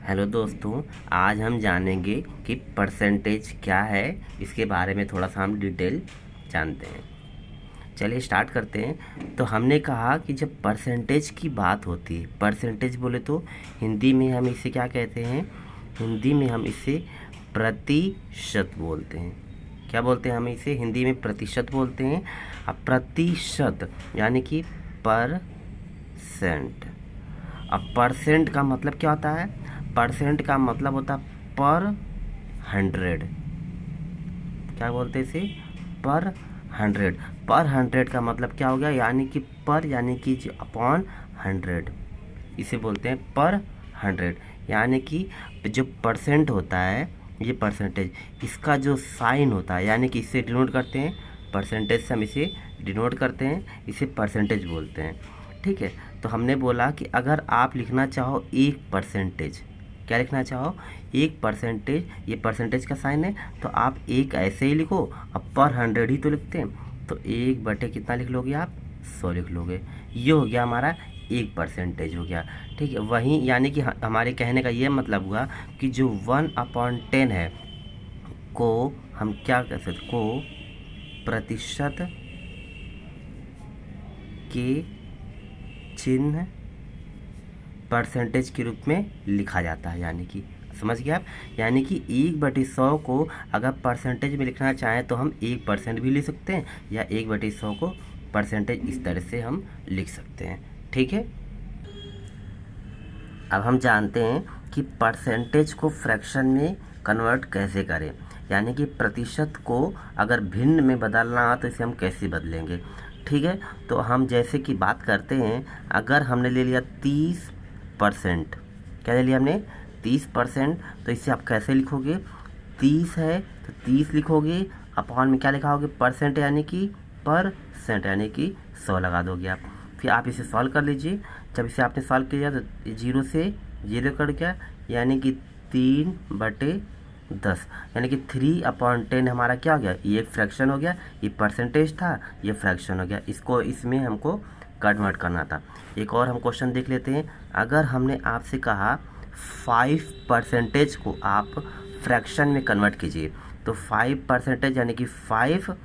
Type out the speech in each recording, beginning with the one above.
Hello दोस्तों। आज हम जानेंगे कि परसेंटेज क्या है। इसके बारे में थोड़ा सा हम डिटेल जानते हैं। चलिए स्टार्ट करते हैं। तो हमने कहा कि जब परसेंटेज की बात होती है, परसेंटेज बोले तो हिंदी में हम इसे क्या कहते हैं? हिंदी में हम इसे प्रतिशत बोलते हैं। क्या बोलते हैं? हम इसे हिंदी में प्रतिशत बोलते हैं। अब प्रतिशत यानी कि परसेंट। अब परसेंट का मतलब क्या होता है? परसेंट का मतलब होता है पर 100। क्या बोलते हैं इसे? पर 100। पर 100 का मतलब क्या हो गया? यानी कि पर यानी कि अपॉन 100, इसे बोलते हैं पर 100। यानी कि जो परसेंट होता है, ये परसेंटेज, इसका जो साइन होता है यानी कि इसे डिनोट करते हैं। परसेंटेज से हम इसे डिनोट करते हैं, इसे परसेंटेज बोलते हैं। ठीक है। तो हमने बोला कि अगर आप लिखना चाहो एक परसेंटेज, क्या लिखना चाहो? एक परसेंटेज, ये परसेंटेज का साइन है, तो आप एक ऐसे ही लिखो। अब पर 100 ही तो लिखते हैं, तो एक बटे कितना लिख लोगे आप? 100 लिख लोगे। ये हो गया हमारा एक परसेंटेज हो गया। ठीक है। वहीं यानी कि हमारे कहने का ये मतलब हुआ कि जो 1/10 है को हम क्या कर सकते? को प्रतिशत के चिन्ह परसेंटेज के रूप में लिखा जाता है। यानी कि समझ गए आप? यानी कि 1/100 को अगर परसेंटेज में लिखना चाहें तो हम 1% भी लिख सकते हैं, या 1/100 को परसेंटेज इस तरह से हम लिख सकते हैं। ठीक है। अब हम जानते हैं कि परसेंटेज को फ्रैक्शन में कन्वर्ट कैसे करें। यानी कि प्रतिशत को अगर भिन्न में बदलना हो तो इसे हम कैसे बदलेंगे। ठीक है। तो हम जैसे कि बात करते हैं, अगर हमने ले लिया 30%, क्या ले लिया हमने? 30%। तो इसे आप कैसे लिखोगे? 30 है तो 30 लिखोगे, अपॉन में क्या लिखाओगे? परसेंट यानी कि परसेंट यानी कि 100 लगा दोगे आप। फिर आप इसे सॉल्व कर लीजिए। जब इसे आपने सॉल्व किया तो 0 से 0 कट गया, यानी कि 3/10, यानी कि 3/10 हमारा क्या हो गया? ये एक फ्रैक्शन हो गया। ये परसेंटेज था, ये फ्रैक्शन हो गया। इसको इसमें हमको कन्वर्ट करना था। एक और हम क्वेश्चन देख लेते हैं। अगर हमने आपसे कहा 5% को आप फ्रैक्शन में कन्वर्ट कीजिए, तो 5% यानी कि 5,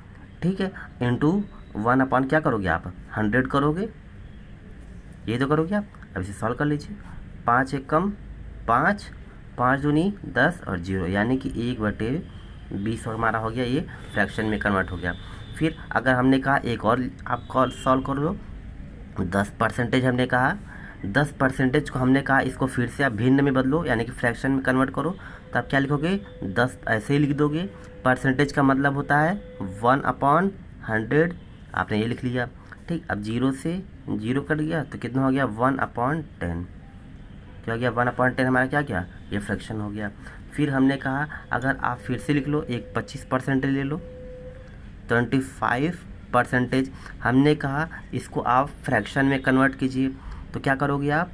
ठीक है, इंटू 1 क्या करोगे आप? 100 करोगे। ये तो करोगे आप। अब इसे सॉल्व कर लीजिए। 5 एक कम 5, 5 दूनी 10 और 0, यानी कि 1/20 हमारा हो गया। ये फ्रैक्शन में कन्वर्ट हो गया। फिर अगर हमने कहा एक और आप कॉल सॉल्व कर लो, 10% हमने कहा, 10% को हमने कहा इसको फिर से आप भिन्न में बदलो, यानी कि फ्रैक्शन में कन्वर्ट करो। तो आप क्या लिखोगे? 10 ऐसे ही लिख दोगे। परसेंटेज का मतलब होता है 1/100, आपने ये लिख लिया। ठीक। अब 0 से 0 कट गया तो कितना हो गया? 1/10। क्या हो गया? 1/10 हमारा क्या क्या? ये फ्रैक्शन हो गया। फिर हमने कहा अगर आप फिर से लिख लो, एक 25% ले लो, 25%। हमने कहा इसको आप फ्रैक्शन में कन्वर्ट कीजिए, तो क्या करोगे आप?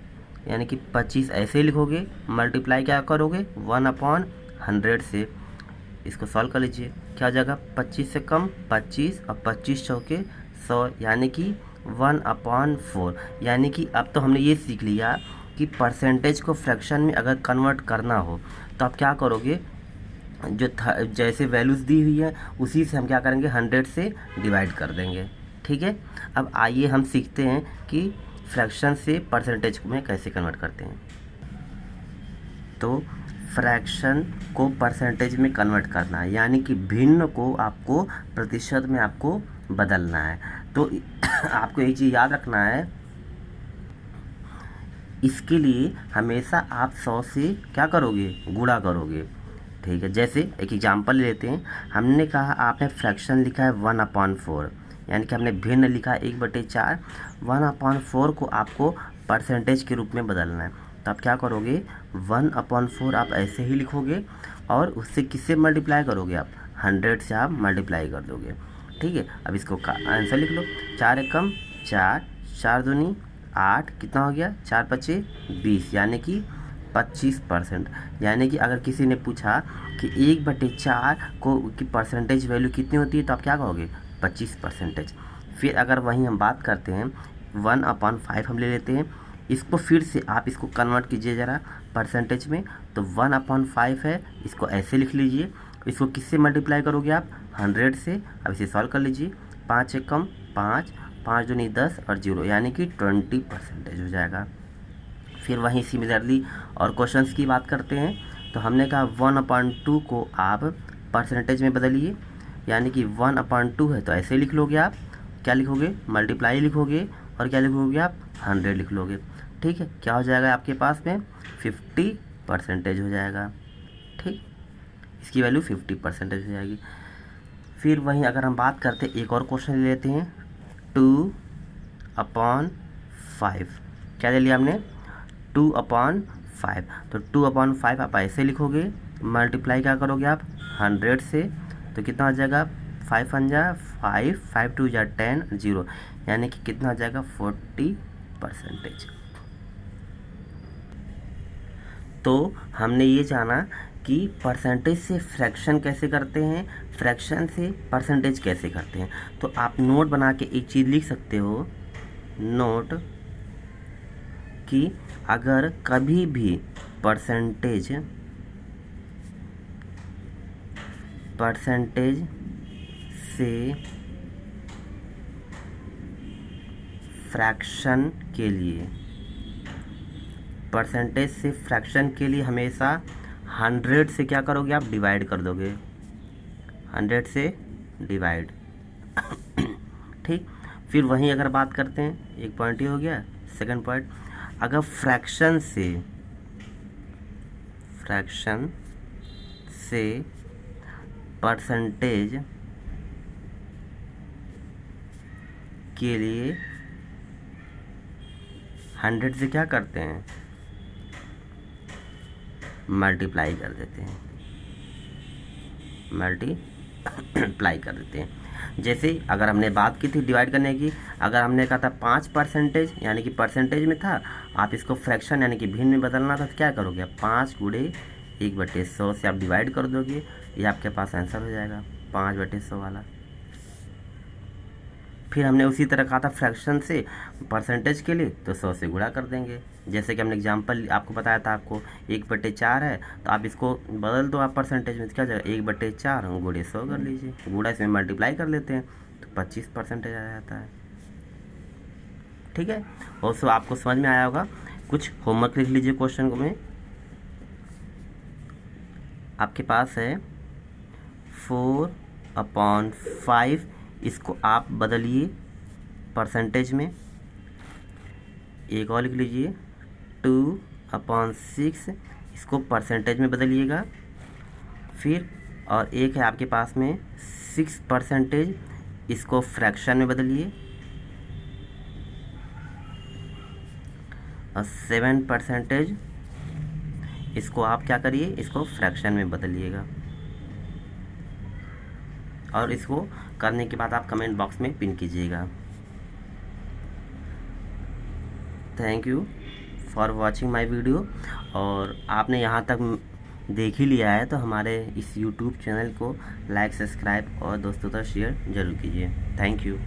यानी कि 25 ऐसे ही लिखोगे, मल्टीप्लाई क्या करोगे? 1/100 से। इसको सॉल्व कर लीजिए। क्या हो जाएगा? 25 से कम 25 और 25 चौके 100, यानी कि 1/4। यानी कि अब तो हमने ये सीख लिया कि परसेंटेज को फ्रैक्शन में अगर कन्वर्ट करना हो तो आप क्या करोगे? जो जैसे वैल्यूज़ दी हुई है उसी से हम क्या करेंगे? 100 से डिवाइड कर देंगे। ठीक है। अब आइए हम सीखते हैं कि फ्रैक्शन से परसेंटेज में कैसे कन्वर्ट करते हैं। तो फ्रैक्शन को परसेंटेज में कन्वर्ट करना है, यानी कि भिन्न को आपको प्रतिशत में आपको बदलना है। तो आपको एक चीज़ याद रखना है, इसके लिए हमेशा आप 100 से क्या करोगे? गुणा करोगे। ठीक है। जैसे एक एग्जांपल लेते हैं। हमने कहा आपने फ्रैक्शन लिखा है 1/4, यानी कि हमने भिन्न लिखा 1/4। 1/4 को आपको परसेंटेज के रूप में बदलना है, तो आप क्या करोगे? 1/4 आप ऐसे ही लिखोगे और उससे किससे मल्टीप्लाई करोगे? आप 100 से आप मल्टीप्लाई कर दोगे। ठीक है। अब इसको आंसर लिख लो। 4 एकम 4, 4 दूनी 8, कितना हो गया? 4 पच्चे 20, यानी कि 25%। यानी कि अगर किसी ने पूछा कि 1/4 को की परसेंटेज वैल्यू कितनी होती है, तो आप क्या कहोगे? 25%। फिर अगर वहीं हम बात करते हैं 1/5 हम ले लेते हैं। इसको फिर से आप इसको कन्वर्ट कीजिए ज़रा परसेंटेज में, तो 1/5 है, इसको ऐसे लिख लीजिए। इसको किससे मल्टीप्लाई करोगे आप? 100 से। अब इसे सॉल्व कर लीजिए। 5 एकम 5, 5 दूनी 10 और 0 यानी कि 20% हो जाएगा। फिर वहीं सिमिलरली और क्वेश्चंस की बात करते हैं। तो हमने कहा 1/2 को आप परसेंटेज में बदलिए, यानी कि 1/2 है तो ऐसे लिख लोगे आप। क्या लिखोगे? मल्टीप्लाई लिखोगे और क्या लिखोगे आप? 100 लिख लोगे। ठीक है, क्या हो जाएगा आपके पास में? 50% हो जाएगा। ठीक, इसकी वैल्यू 50% हो जाएगी। फिर वहीं अगर हम बात करते एक और क्वेश्चन ले लेते हैं, 2/5। क्या ले लिया हमने? 2/5। तो 2/5 आप ऐसे लिखोगे, मल्टीप्लाई क्या करोगे आप? 100 से। तो कितना हो जाएगा? 5 1 जा 5, 5 2 जा 10, 0 यानी कि कितना हो जाएगा? 40%। तो हमने ये जाना कि परसेंटेज से फ्रैक्शन कैसे करते हैं, फ्रैक्शन से परसेंटेज कैसे करते हैं। तो आप नोट बना के एक चीज़ लिख सकते हो, नोट, कि अगर कभी भी परसेंटेज से फ्रैक्शन के लिए हमेशा 100 से क्या करोगे आप? डिवाइड कर दोगे, 100 से डिवाइड। ठीक, फिर वहीं अगर बात करते हैं, एक पॉइंट ये हो गया। सेकंड पॉइंट, अगर फ्रैक्शन से परसेंटेज के लिए 100 से क्या करते हैं? मल्टीप्लाई कर देते हैं, मल्टीप्लाई कर देते हैं। जैसे अगर हमने बात की थी डिवाइड करने की, अगर हमने कहा था 5% यानी कि परसेंटेज में था, आप इसको फ्रैक्शन यानी कि भिन्न में बदलना था, तो क्या करोगे? 5 गुणे 1/100 से आप डिवाइड कर दोगे, ये आपके पास आंसर हो जाएगा 5/100 वाला। फिर हमने उसी तरह कहा था फ्रैक्शन से परसेंटेज के लिए, तो 100 से गुणा कर देंगे। जैसे कि हमने एग्जांपल आपको बताया था, आपको 1/4 है तो आप इसको बदल दो आप परसेंटेज में, तो क्या जाएगा? 1/4 गुणे 100 कर लीजिए, गुणा इसमें मल्टीप्लाई कर लेते हैं तो 25% आ जाता है। ठीक है, और सो आपको समझ में आया होगा। कुछ होमवर्क लिख लीजिए क्वेश्चन को में। आपके पास है 4/5, इसको आप बदलिए परसेंटेज में। एक और लिख लीजिए 2/6, इसको परसेंटेज में बदलिएगा। फिर और एक है आपके पास में 6%, इसको फ्रैक्शन में बदलिए। और 7%, इसको आप क्या करिए? इसको फ्रैक्शन में बदलिएगा। और इसको करने के बाद आप कमेंट बॉक्स में पिन कीजिएगा। Thank you for watching my video. और आपने यहाँ तक देख ही लिया है तो हमारे इस यूट्यूब चैनल को लाइक, सब्सक्राइब और दोस्तों तक शेयर ज़रूर कीजिए। Thank you.